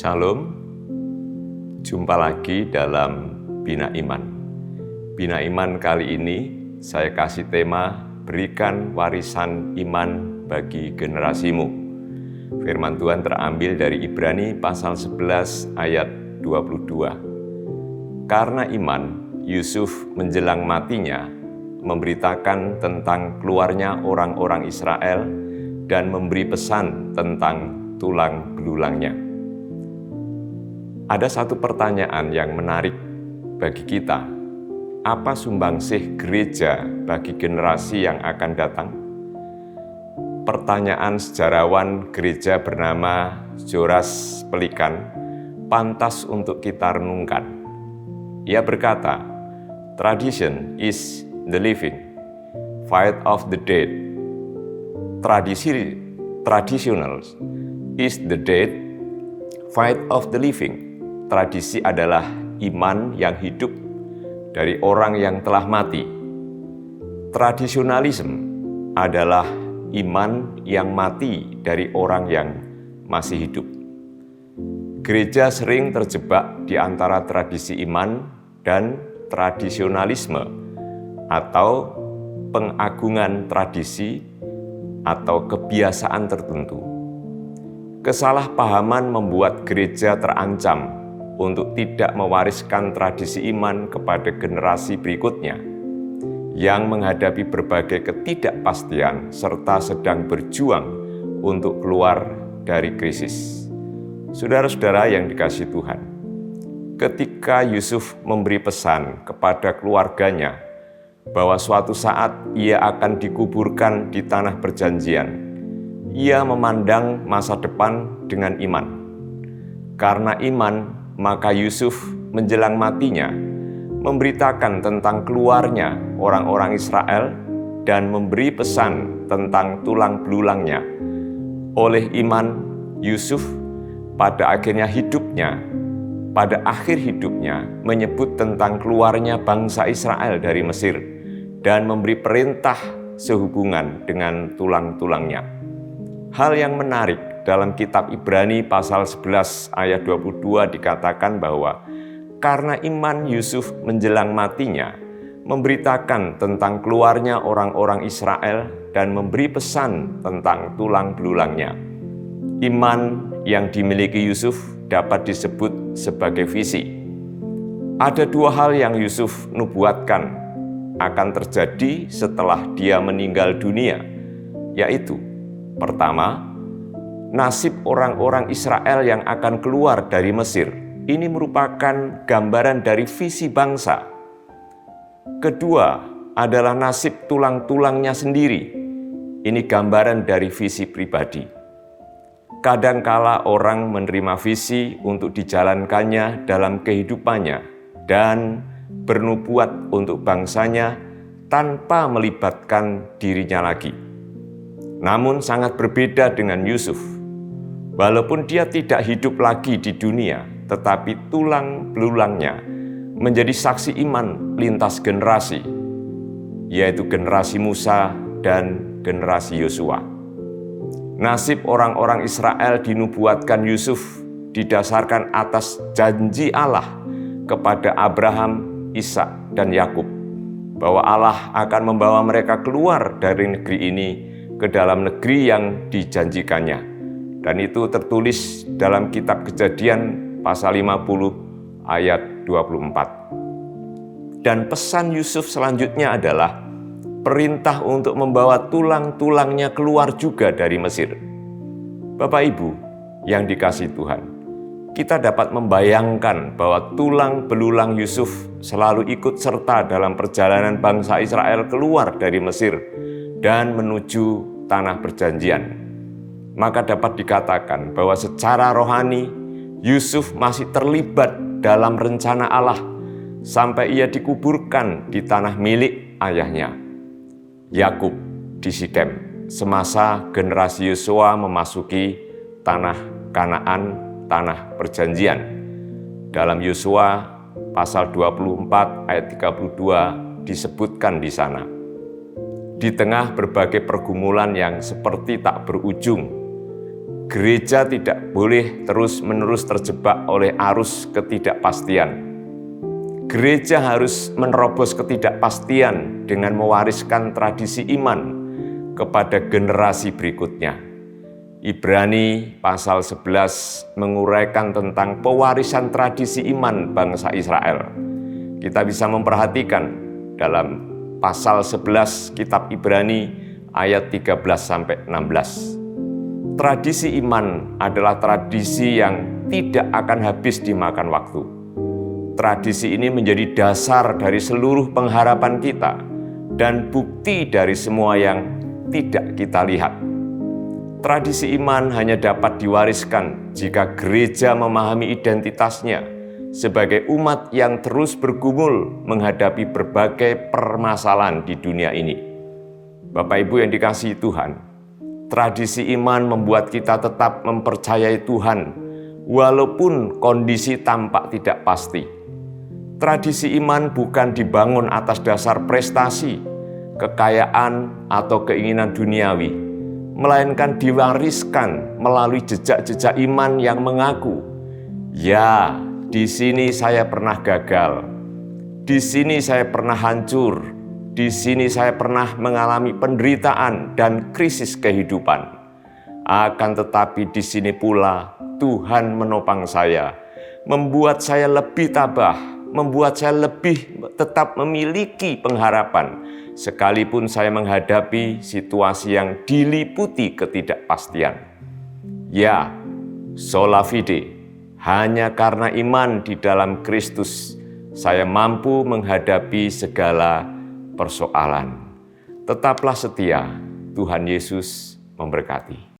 Shalom, jumpa lagi dalam Bina Iman. Bina Iman kali ini saya kasih tema berikan warisan iman bagi generasimu. Firman Tuhan terambil dari Ibrani pasal 11 ayat 22. Karena iman, Yusuf menjelang matinya memberitakan tentang keluarnya orang-orang Israel dan memberi pesan tentang tulang belulangnya. Ada satu pertanyaan yang menarik bagi kita. Apa sumbangsih gereja bagi generasi yang akan datang? Pertanyaan sejarawan gereja bernama Joras Pelikan pantas untuk kita renungkan. Ia berkata, "Tradition is the living, fight of the dead. Traditional is the dead, fight of the living." Tradisi adalah iman yang hidup dari orang yang telah mati. Tradisionalisme adalah iman yang mati dari orang yang masih hidup. Gereja sering terjebak di antara tradisi iman dan tradisionalisme atau pengagungan tradisi atau kebiasaan tertentu. Kesalahpahaman membuat gereja terancam untuk tidak mewariskan tradisi iman kepada generasi berikutnya yang menghadapi berbagai ketidakpastian serta sedang berjuang untuk keluar dari krisis. Saudara-saudara yang dikasihi Tuhan, ketika Yusuf memberi pesan kepada keluarganya bahwa suatu saat ia akan dikuburkan di tanah perjanjian, ia memandang masa depan dengan iman. Karena iman, maka Yusuf menjelang matinya memberitakan tentang keluarnya orang-orang Israel dan memberi pesan tentang tulang belulangnya. Oleh iman, Yusuf pada akhir hidupnya menyebut tentang keluarnya bangsa Israel dari Mesir dan memberi perintah sehubungan dengan tulang-tulangnya. Hal yang menarik dalam kitab Ibrani pasal 11 ayat 22 dikatakan bahwa karena iman Yusuf menjelang matinya memberitakan tentang keluarnya orang-orang Israel dan memberi pesan tentang tulang belulangnya. Iman yang dimiliki Yusuf dapat disebut sebagai visi. Ada dua hal yang Yusuf nubuatkan akan terjadi setelah dia meninggal dunia, yaitu pertama, nasib orang-orang Israel yang akan keluar dari Mesir. Ini merupakan gambaran dari visi bangsa. Kedua adalah nasib tulang-tulangnya sendiri. Ini gambaran dari visi pribadi. Kadangkala orang menerima visi untuk dijalankannya dalam kehidupannya dan bernubuat untuk bangsanya tanpa melibatkan dirinya lagi. Namun sangat berbeda dengan Yusuf. Walaupun dia tidak hidup lagi di dunia, tetapi tulang belulangnya menjadi saksi iman lintas generasi, yaitu generasi Musa dan generasi Yosua. Nasib orang-orang Israel dinubuatkan Yusuf didasarkan atas janji Allah kepada Abraham, Ishak, dan Yakub bahwa Allah akan membawa mereka keluar dari negeri ini ke dalam negeri yang dijanjikannya. Dan itu tertulis dalam kitab Kejadian pasal 50 ayat 24. Dan pesan Yusuf selanjutnya adalah perintah untuk membawa tulang-tulangnya keluar juga dari Mesir. Bapak Ibu yang dikasihi Tuhan, kita dapat membayangkan bahwa tulang belulang Yusuf selalu ikut serta dalam perjalanan bangsa Israel keluar dari Mesir dan menuju tanah perjanjian. Maka dapat dikatakan bahwa secara rohani Yusuf masih terlibat dalam rencana Allah sampai ia dikuburkan di tanah milik ayahnya, Yakub di Sikem, semasa generasi Yosua memasuki tanah Kanaan, tanah perjanjian. Dalam Yosua pasal 24 ayat 32 disebutkan di sana. Di tengah berbagai pergumulan yang seperti tak berujung, Gereja tidak boleh terus-menerus terjebak oleh arus ketidakpastian. Gereja harus menerobos ketidakpastian dengan mewariskan tradisi iman kepada generasi berikutnya. Ibrani pasal 11 menguraikan tentang pewarisan tradisi iman bangsa Israel. Kita bisa memperhatikan dalam pasal 11 kitab Ibrani ayat 13-16. Tradisi iman adalah tradisi yang tidak akan habis dimakan waktu. Tradisi ini menjadi dasar dari seluruh pengharapan kita dan bukti dari semua yang tidak kita lihat. Tradisi iman hanya dapat diwariskan jika gereja memahami identitasnya sebagai umat yang terus bergumul menghadapi berbagai permasalahan di dunia ini. Bapak Ibu yang dikasihi Tuhan, tradisi iman membuat kita tetap mempercayai Tuhan walaupun kondisi tampak tidak pasti. Tradisi iman bukan dibangun atas dasar prestasi, kekayaan, atau keinginan duniawi, melainkan diwariskan melalui jejak-jejak iman yang mengaku, "Ya, di sini saya pernah gagal, di sini saya pernah hancur, di sini saya pernah mengalami penderitaan dan krisis kehidupan. Akan tetapi di sini pula Tuhan menopang saya, membuat saya lebih tabah, membuat saya lebih tetap memiliki pengharapan, sekalipun saya menghadapi situasi yang diliputi ketidakpastian. Ya, sola fide, hanya karena iman di dalam Kristus, saya mampu menghadapi segala persoalan. Tetaplah setia, Tuhan Yesus memberkati.